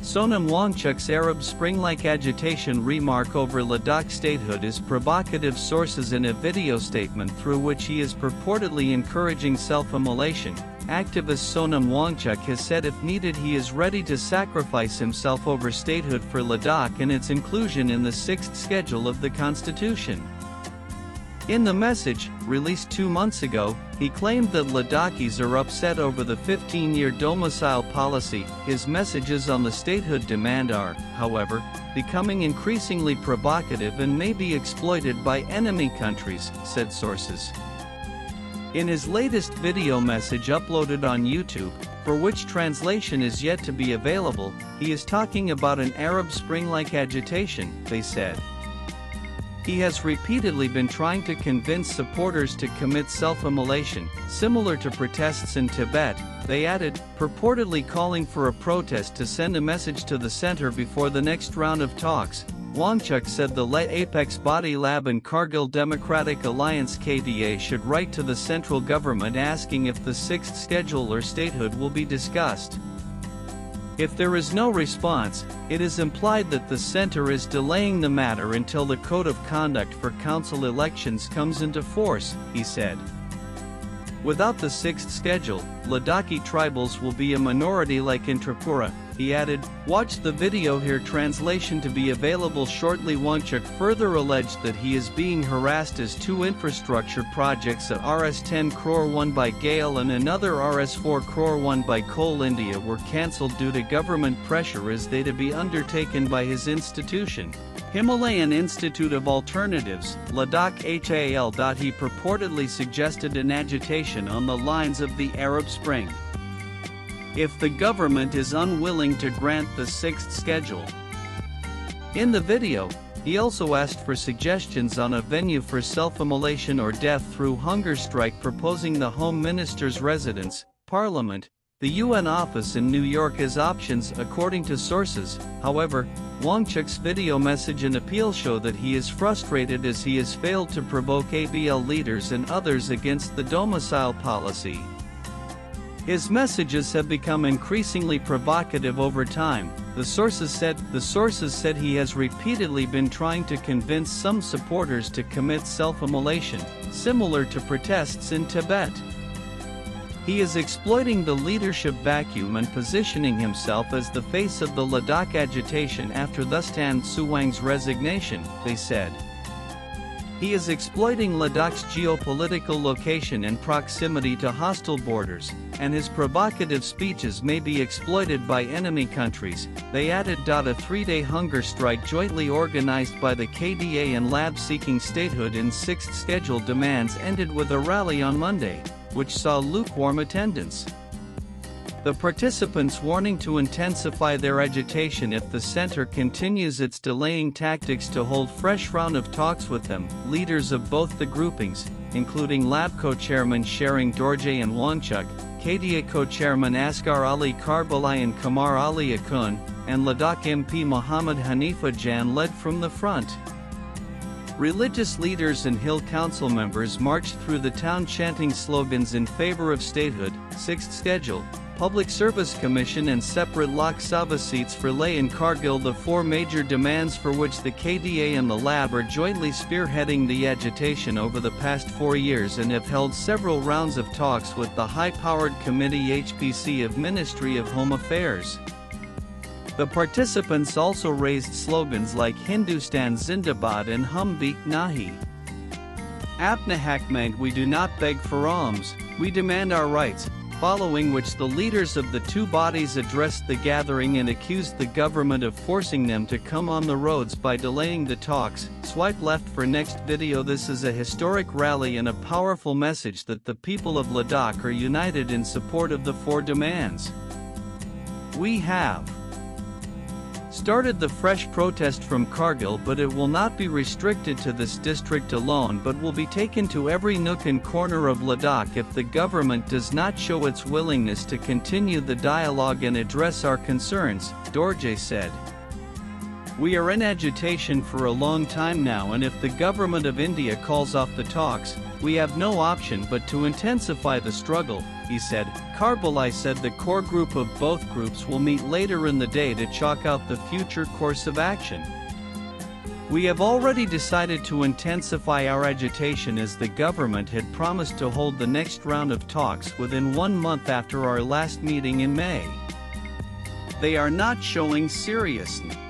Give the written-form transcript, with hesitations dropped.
Sonam Wangchuks' Arab Spring-like agitation remark over Ladakh statehood is provocative sources in a video statement through which he is purportedly encouraging self-immolation. Activist Sonam Wangchuk has said if needed he is ready to sacrifice himself over statehood for Ladakh and its inclusion in the 6th schedule of the constitution. In the message, released 2 months ago, he claimed that Ladakhis are upset over the 15-year domicile policy. His messages on the statehood demand are, however, becoming increasingly provocative and may be exploited by enemy countries, said sources. In his latest video message uploaded on YouTube, for which translation is yet to be available, he is talking about an Arab Spring-like agitation, they said. He has repeatedly been trying to convince supporters to commit self-immolation, similar to protests in Tibet, they added, purportedly calling for a protest to send a message to the center before the next round of talks. Wangchuks said the Apex Body Lab and Kargil Democratic Alliance KDA should write to the central government asking if the 6th schedule or statehood will be discussed. If there is no response, it is implied that the center is delaying the matter until the Code of Conduct for Council elections comes into force, he said. Without the 6th schedule, Ladakhi tribals will be a minority like in Tripura, he added. Watch the video here. Translation to be available shortly. Wangchuk further alleged that he is being harassed as 2 infrastructure projects, a Rs10 crore one by GAIL and another Rs4 crore one by Coal India, were cancelled due to government pressure as they to be undertaken by his institution, Himalayan Institute of Alternatives, Ladakh HAL. He purportedly suggested an agitation on the lines of the Arab Spring if the government is unwilling to grant the 6th schedule. In the video, he also asked for suggestions on a venue for self-immolation or death through hunger strike, proposing the Home Minister's residence, Parliament, the UN office in New York as options, according to sources. However, Wangchuk's video message and appeal show that he is frustrated as he has failed to provoke ABL leaders and others against the domicile policy. His messages have become increasingly provocative over time, the sources said he has repeatedly been trying to convince some supporters to commit self-immolation, similar to protests in Tibet. He is exploiting the leadership vacuum and positioning himself as the face of the Ladakh agitation after Thustan Suwang's resignation, they said. He is exploiting Ladakh's geopolitical location and proximity to hostile borders, and his provocative speeches may be exploited by enemy countries, they added. A 3-day hunger strike jointly organized by the KDA and LAB seeking statehood in 6th schedule demands ended with a rally on Monday, which saw lukewarm attendance. The participants warning to intensify their agitation if the center continues its delaying tactics to hold fresh round of talks with them. Leaders of both the groupings, including LAB co-chairman Sharing Dorje and Wangchuk, KDA co-chairman Asghar Ali Karbala and Kamar Ali Akun, and Ladakh MP Muhammad Hanifa Jan led from the front. Religious leaders and Hill Council members marched through the town chanting slogans in favor of statehood, 6th schedule, Public Service Commission and separate Lok Sabha seats for Leh and Kargil, the 4 major demands for which the KDA and the LAB are jointly spearheading the agitation over the past 4 years and have held several rounds of talks with the high-powered committee HPC of Ministry of Home Affairs. The participants also raised slogans like Hindustan Zindabad and Hum Beek Nahi. Apna Hakmang, we do not beg for alms, we demand our rights, following which the leaders of the 2 bodies addressed the gathering and accused the government of forcing them to come on the roads by delaying the talks. Swipe left for next video. This is a historic rally and a powerful message that the people of Ladakh are united in support of the 4 demands. We have started the fresh protest from Kargil, but it will not be restricted to this district alone but will be taken to every nook and corner of Ladakh if the government does not show its willingness to continue the dialogue and address our concerns, Dorje said. We are in agitation for a long time now, and if the government of India calls off the talks, we have no option but to intensify the struggle, he said. Karbulai said the core group of both groups will meet later in the day to chalk out the future course of action. We have already decided to intensify our agitation as the government had promised to hold the next round of talks within 1 month after our last meeting in May. They are not showing seriousness.